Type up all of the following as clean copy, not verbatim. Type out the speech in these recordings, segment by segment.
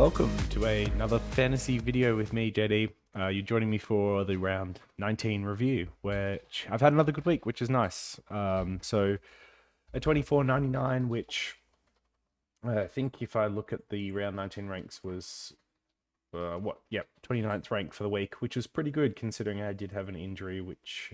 welcome to another fantasy video with me, JD. You're joining me for the round 19 review, which I've had another good week, which is nice. So a 24.99, which I think if I look at the round 19 ranks was 29th rank for the week, which was pretty good considering I did have an injury, which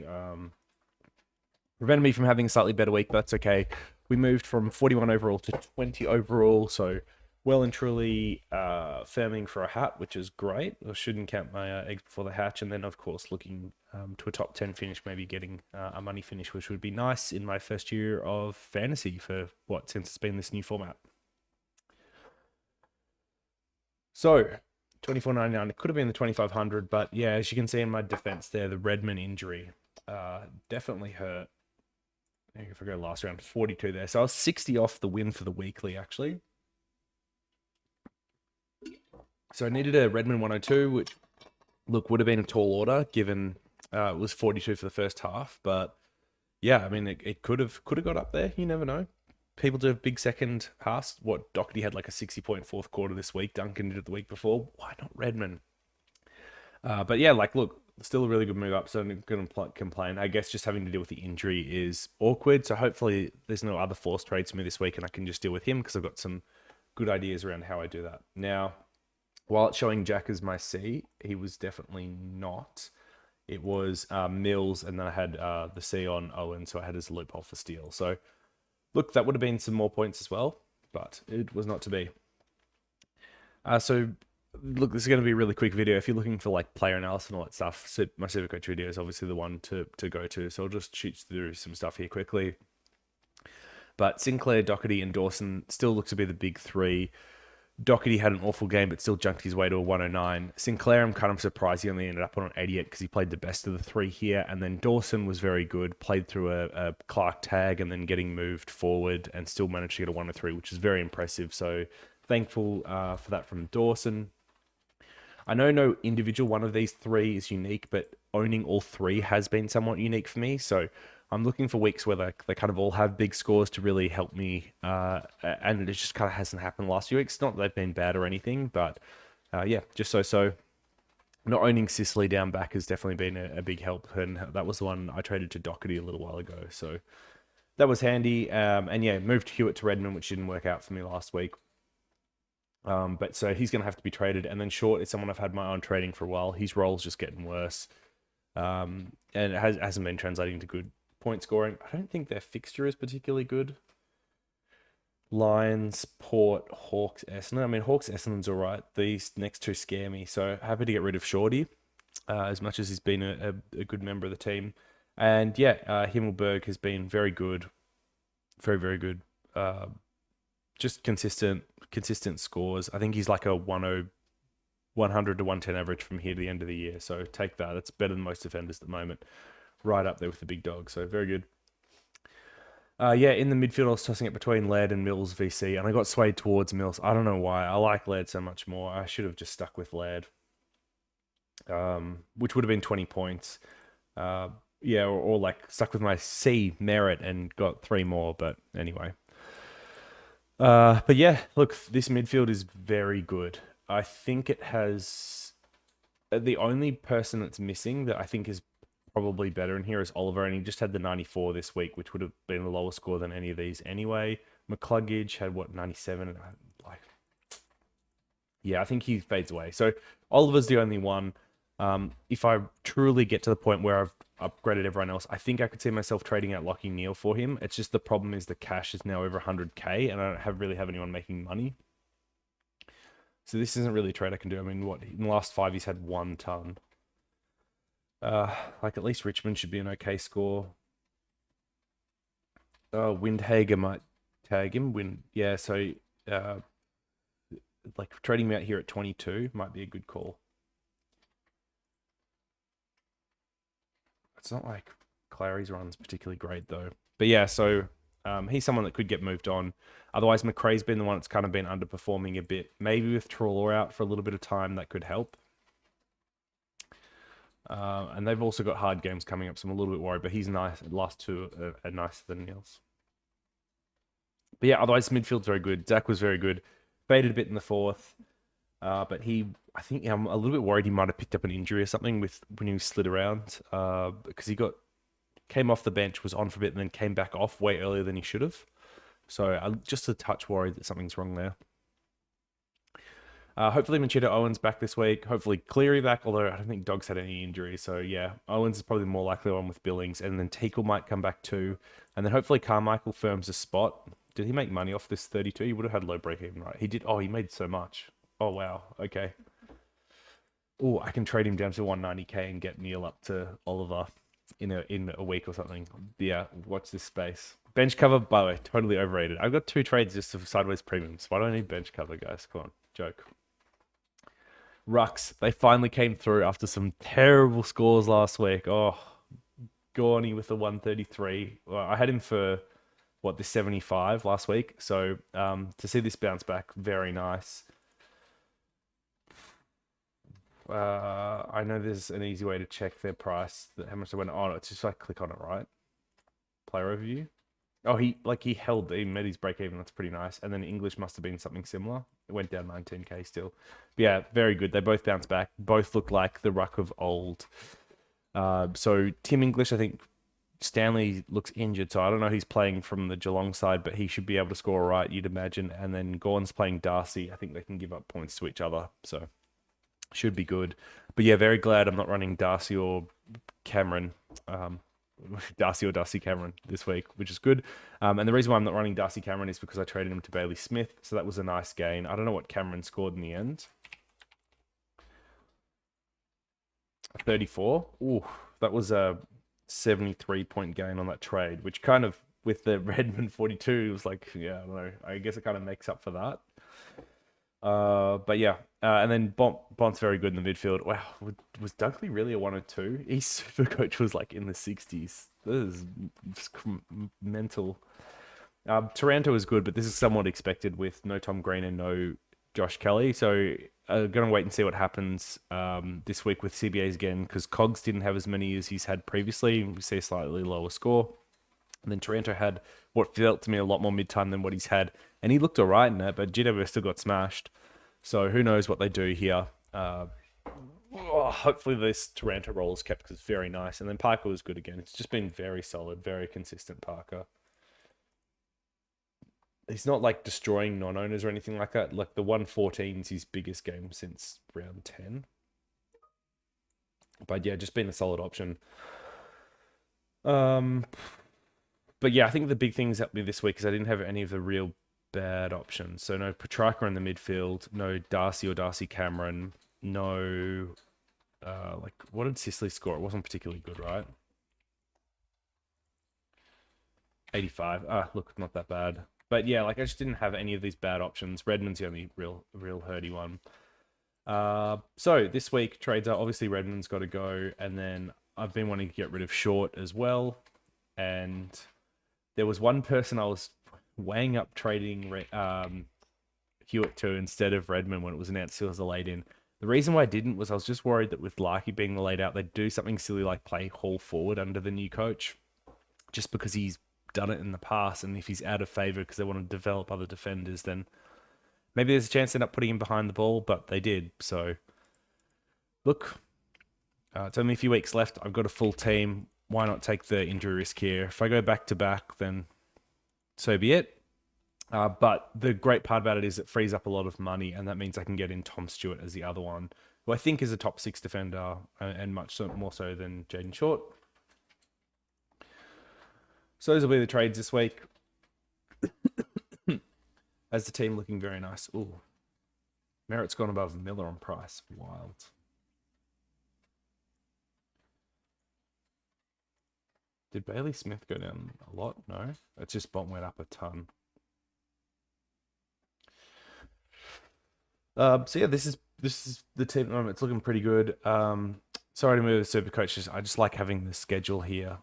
prevented me from having a slightly better week, but that's okay. We moved from 41 overall to 20 overall, so well and truly firming for a hat, which is great. I shouldn't count my eggs before the hatch. And then, of course, looking to a top 10 finish, maybe getting a money finish, which would be nice in my first year of fantasy for since it's been this new format. So, 24.99, it could have been the 2,500, but yeah, as you can see in my defense there, the Redmond injury definitely hurt. If I go last round, 42 there. So I was 60 off the win for the weekly, actually. So I needed a Redmond 102, which, look, would have been a tall order, given it was 42 for the first half. But, yeah, I mean, it could have got up there. You never know. People do a big second half. Doherty had like a 60-point fourth quarter this week. Duncan did it the week before. Why not Redmond? But, yeah, look, still a really good move up, so I'm not going to complain. I guess just having to deal with the injury is awkward. So hopefully there's no other forced trades for me this week and I can just deal with him because I've got some good ideas around how I do that. Now, while it's showing Jack as my C, he was definitely not. It was Mills, and then I had the C on Owen, so I had his loophole for Steele. So, look, that would have been some more points as well, but it was not to be. So, look, this is going to be a really quick video. If you're looking for like player analysis and all that stuff, my Supercoach video is obviously the one to go to. So I'll just shoot through some stuff here quickly. But Sinclair, Doherty, and Dawson still look to be the big three. Doherty had an awful game, but still junked his way to a 109. Sinclair, I'm kind of surprised he only ended up on an 88 because he played the best of the three here. And then Dawson was very good, played through a Clark tag and then getting moved forward and still managed to get a 103, which is very impressive. So thankful for that from Dawson. I know no individual one of these three is unique, but owning all three has been somewhat unique for me. So I'm looking for weeks where they kind of all have big scores to really help me. And it just kind of hasn't happened the last few weeks. Not that they've been bad or anything, but yeah, just so. Not owning Sicily down back has definitely been a big help. And that was the one I traded to Doherty a little while ago. So that was handy. And yeah, moved Hewitt to Redmond, which didn't work out for me last week. But so he's going to have to be traded. And then Short is someone I've had my own trading for a while. His role's just getting worse. And it hasn't been translating to good point scoring. I don't think their fixture is particularly good. Lions, Port, Hawks, Essendon. I mean, Hawks, Essendon's all right. These next two scare me. So happy to get rid of Shorty, as much as he's been a good member of the team. And yeah, Himmelberg has been very good. Very, very good. Just consistent scores. I think he's like a 100 to 110 average from here to the end of the year. So take that. That's better than most defenders at the moment. Right up there with the big dog. So very good. Yeah, in the midfield, I was tossing it between Laird and Mills VC, and I got swayed towards Mills. I don't know why. I like Laird so much more. I should have just stuck with Laird, which would have been 20 points. Yeah, or like stuck with my C Merit and got 3 more. But anyway. But yeah, look, this midfield is very good. I think it has the only person that's missing that I think is probably better in here is Oliver, and he just had the 94 this week, which would have been a lower score than any of these anyway. McCluggage had 97? Yeah, I think he fades away. So Oliver's the only one. If I truly get to the point where I've upgraded everyone else, I think I could see myself trading out Lockie Neal for him. It's just the problem is the cash is now over 100k, and I don't really have anyone making money. So this isn't really a trade I can do. I mean, in the last 5 he's had 1 ton. Like at least Richmond should be an okay score. Windhager might tag him. Yeah, so like trading me out here at 22 might be a good call. It's not like Clary's run's particularly great though. But yeah, so he's someone that could get moved on. Otherwise, McRae's been the one that's kind of been underperforming a bit. Maybe with Trelaw out for a little bit of time, that could help. And they've also got hard games coming up, so I'm a little bit worried. But he's nice. Last two are nicer than Niels. But yeah, otherwise midfield's very good. Zach was very good. Faded a bit in the fourth. But I think I'm a little bit worried he might have picked up an injury or something with when he slid around. Because he came off the bench, was on for a bit, and then came back off way earlier than he should have. So I'm just a touch worried that something's wrong there. Hopefully Machida Owen's back this week. Hopefully Cleary back, although I don't think Dog's had any injuries. So yeah, Owens is probably the more likely one with Billings. And then Teakle might come back too. And then hopefully Carmichael firms a spot. Did he make money off this 32? He would have had low break even, right? He did. Oh, he made so much. Oh, wow. Okay. Oh, I can trade him down to 190k and get Neil up to Oliver in a week or something. Yeah, watch this space. Bench cover, by the way, totally overrated. I've got 2 trades just of sideways premiums. Why do I need bench cover, guys? Come on, joke. Rucks, they finally came through after some terrible scores last week. Oh, Gorney with the 133. Well, I had him for the 75 last week. So to see this bounce back, very nice. I know there's an easy way to check their price, how much they went on. It's just like click on it, right? Player overview. Oh, he met his break even. That's pretty nice. And then English must have been something similar. It went down 19k still. But yeah, very good. They both bounced back. Both look like the ruck of old. So Tim English, I think Stanley looks injured, so I don't know who's playing from the Geelong side, but he should be able to score all right, you'd imagine. And then Gorn's playing Darcy. I think they can give up points to each other, so should be good. But yeah, very glad I'm not running Darcy or Cameron. Darcy Cameron this week, which is good. And the reason why I'm not running Darcy Cameron is because I traded him to Bailey Smith, so that was a nice gain. I don't know what Cameron scored in the end. 34. Ooh, that was a 73-point gain on that trade, which kind of, with the Redmond 42, was like, yeah, I don't know. I guess it kind of makes up for that. But yeah, and then Bont's very good in the midfield. Wow, was Dunkley really a 102? His super coach was like in the 60s. This is mental. Taranto is good, but this is somewhat expected with no Tom Green and no Josh Kelly. So gonna wait and see what happens this week with CBAs again, because Cogs didn't have as many as he's had previously. We see a slightly lower score. And then Taranto had what felt to me a lot more mid-time than what he's had. And he looked all right in that, but GWS still got smashed. So who knows what they do here. Hopefully this Taranto roll is kept because it's very nice. And then Parker was good again. It's just been very solid, very consistent Parker. He's not like destroying non-owners or anything like that. Like the 114 is his biggest game since round 10. But yeah, just been a solid option. But yeah, I think the big things helped me this week is I didn't have any of the real bad options. So no Petrarca in the midfield, no Darcy or Darcy Cameron, no what did Sicily score? It wasn't particularly good, right? 85. Look, not that bad. But yeah, like I just didn't have any of these bad options. Redmond's the only real hurdy one. So this week trades are obviously Redmond's got to go, and then I've been wanting to get rid of Short as well. And there was one person I was weighing up trading Hewitt to instead of Redmond when it was announced he was a laid in. The reason why I didn't was I was just worried that with Larky being the laid out, they'd do something silly like play Hall forward under the new coach, just because he's done it in the past. And if he's out of favor because they want to develop other defenders, then maybe there's a chance they end up putting him behind the ball, but they did. So look, it's only a few weeks left. I've got a full team. Why not take the injury risk here? If I go back to back, then so be it. But the great part about it is it frees up a lot of money, and that means I can get in Tom Stewart as the other one, who I think is a top 6 defender, and much more so than Jaden Short. So those will be the trades this week. As the team looking very nice. Ooh, Merritt's gone above Miller on price. Wild. Did Bailey Smith go down a lot? No, it's just Bont went up a ton. So yeah, this is the team at the moment. It's looking pretty good. Sorry to move the super coaches. I just like having the schedule here,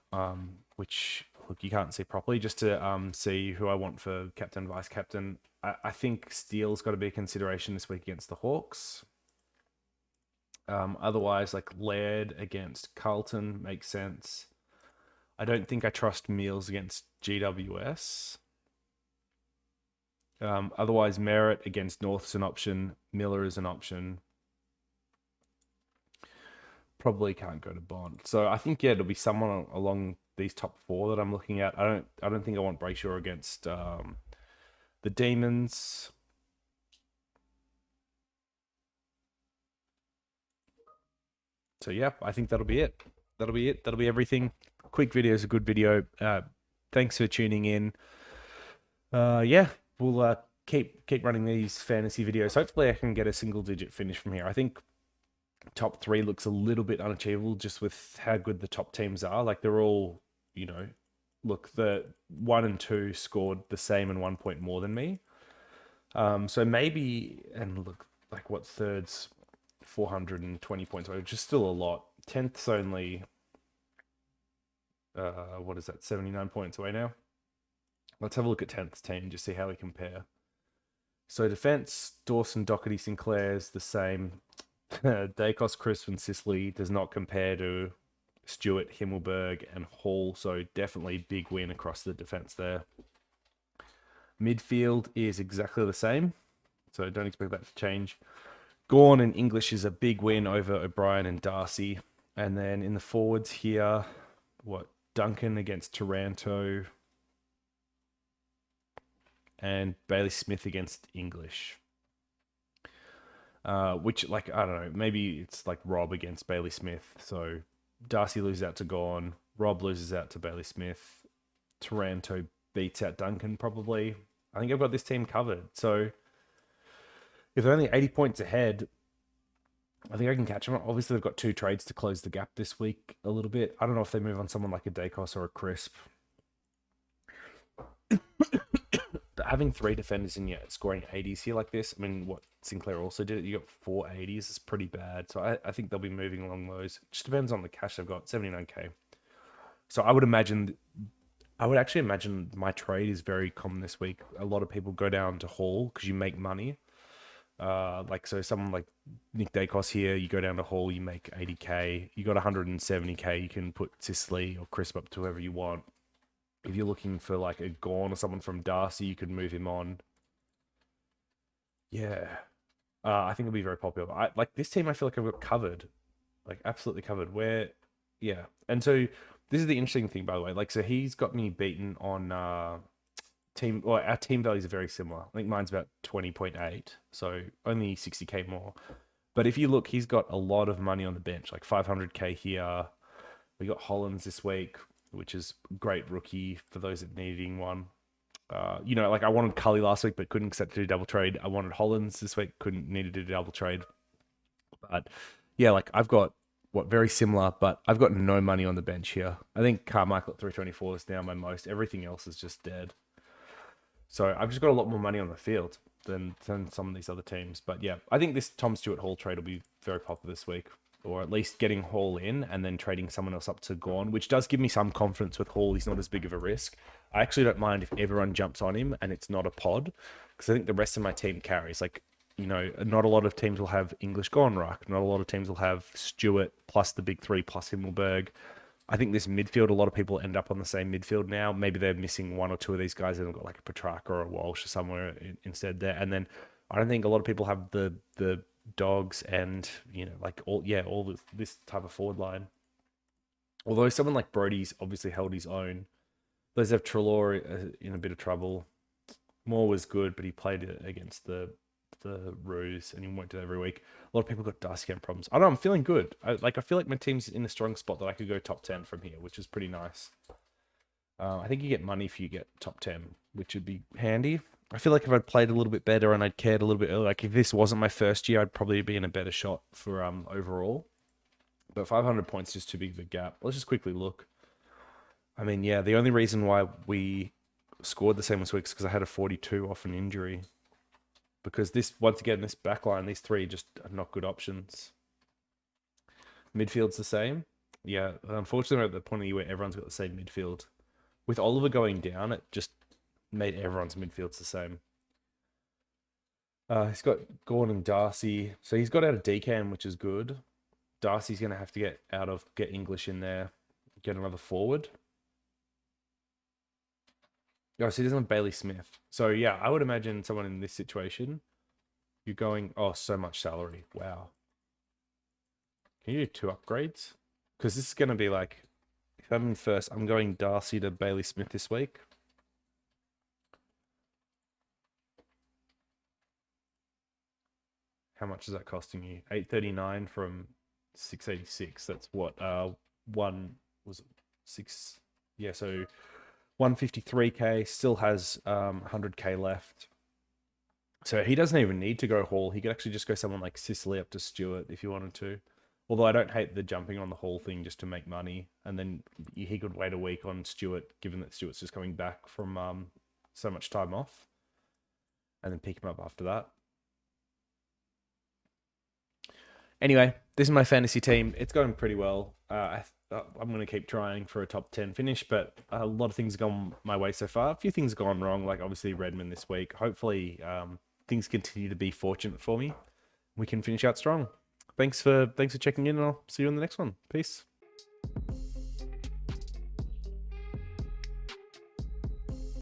which look you can't see properly, just to see who I want for captain, vice captain. I think Steele's got to be a consideration this week against the Hawks. Otherwise, like Laird against Carlton makes sense. I don't think I trust Meals against GWS. Otherwise, Merritt against North is an option. Miller is an option. Probably can't go to Bond. So I think, yeah, it'll be someone along these top four that I'm looking at. I don't think I want Brayshaw against the Demons. So yeah, I think that'll be it. That'll be it. That'll be everything. Quick video is a good video. Thanks for tuning in. Yeah, we'll keep running these fantasy videos. Hopefully, I can get a single digit finish from here. I think top three looks a little bit unachievable just with how good the top teams are. Like they're all, look, the 1 and 2 scored the same and 1 point more than me. So maybe, and look, like what third's 420 points away, which is still a lot. 10th's only, what is that, 79 points away now? Let's have a look at 10th's team, just see how we compare. So defense, Dawson, Doherty, Sinclair's the same. Dacos, Crisp, and Sicily does not compare to Stewart, Himmelberg, and Hall. So definitely big win across the defense there. Midfield is exactly the same, so don't expect that to change. Gawn and English is a big win over O'Brien and Darcy. And then in the forwards here, Duncan against Taranto and Bailey Smith against English. Which, like, I don't know, maybe it's like Rob against Bailey Smith. So Darcy loses out to Gawn, Rob loses out to Bailey Smith, Taranto beats out Duncan probably. I think I've got this team covered. So if they're only 80 points ahead, I think I can catch them. Obviously, they've got 2 trades to close the gap this week a little bit. I don't know if they move on someone like a Dacos or a Crisp. But having 3 defenders in yet scoring 80s here like this, I mean, what Sinclair also did, you got 4 80s, is pretty bad. So I think they'll be moving along those. It just depends on the cash they've got, 79k. So I would actually imagine my trade is very common this week. A lot of people go down to Hall because you make money. So someone like Nick Dacos here, you go down to Hall, you make 80k. You got 170k, you can put Sicily or Crisp up to whoever you want. If you're looking for like a Gawn or someone from Darcy, you could move him on. Yeah. I think it'll be very popular. Like this team, I feel like I've got covered. Like absolutely covered. Yeah. And so this is the interesting thing, by the way. Like, so he's got me beaten on our team values are very similar. I think mine's about 20.8, so only 60k more. But if you look, he's got a lot of money on the bench, like 500k here. We got Hollands this week, which is great rookie for those that needing one. Like I wanted Cully last week, but couldn't accept to do double trade. I wanted Hollands this week, needed to do double trade. But yeah, like I've got very similar, but I've got no money on the bench here. I think Carmichael at 324 is now my most. Everything else is just dead. So I've just got a lot more money on the field than some of these other teams. But yeah, I think this Tom Stewart Hall trade will be very popular this week, or at least getting Hall in and then trading someone else up to Gawn, which does give me some confidence with Hall. He's not as big of a risk. I actually don't mind if everyone jumps on him and it's not a pod, because I think the rest of my team carries. Like, not a lot of teams will have English Gawn ruck. Not a lot of teams will have Stewart plus the big 3 plus Himmelberg. I think this midfield, a lot of people end up on the same midfield now. Maybe they're missing 1 or 2 of these guys and they've got like a Petrarca or a Walsh or somewhere instead there. And then I don't think a lot of people have the Dogs and, all this type of forward line. Although someone like Brody's obviously held his own. Those have Trelaw in a bit of trouble. Moore was good, but he played against the Roos and he won't do it every week. A lot of people got Darcy Camp problems. I don't know, I'm feeling good. I feel like my team's in a strong spot that I could go top 10 from here, which is pretty nice. I think you get money if you get top 10, which would be handy. I feel like if I'd played a little bit better and I'd cared a little bit earlier, like if this wasn't my first year, I'd probably be in a better shot for overall. But 500 points is just too big of a gap. Let's just quickly look. I mean, yeah, the only reason why we scored the same this week is because I had a 42 off an injury. Because once again, this back line, these 3 just are not good options. Midfield's the same. Yeah, unfortunately, we're at the point of the year where everyone's got the same midfield. With Oliver going down, it just made everyone's midfields the same. He's got Gordon and Darcy. So he's got out of Decan, which is good. Darcy's going to have to get English in there, get another forward. Oh, so he doesn't have Bailey Smith. So yeah, I would imagine someone in this situation, you're going, oh, so much salary. Wow. Can you do 2 upgrades? Because this is going to be like, if I'm in first, I'm going Darcy to Bailey Smith this week. How much is that costing you? 839 from 686. That's what, one was it 6? Yeah, so 153k, still has 100k left. So he doesn't even need to go Hall. He could actually just go someone like Sicily up to Stewart if you wanted to. Although I don't hate the jumping on the Hall thing just to make money. And then he could wait a week on Stewart, given that Stewart's just coming back from so much time off. And then pick him up after that. Anyway, this is my fantasy team. It's going pretty well. I'm going to keep trying for a top 10 finish, but a lot of things have gone my way so far. A few things have gone wrong, like obviously Redmond this week. Hopefully, things continue to be fortunate for me. We can finish out strong. Thanks for checking in, and I'll see you in the next one. Peace.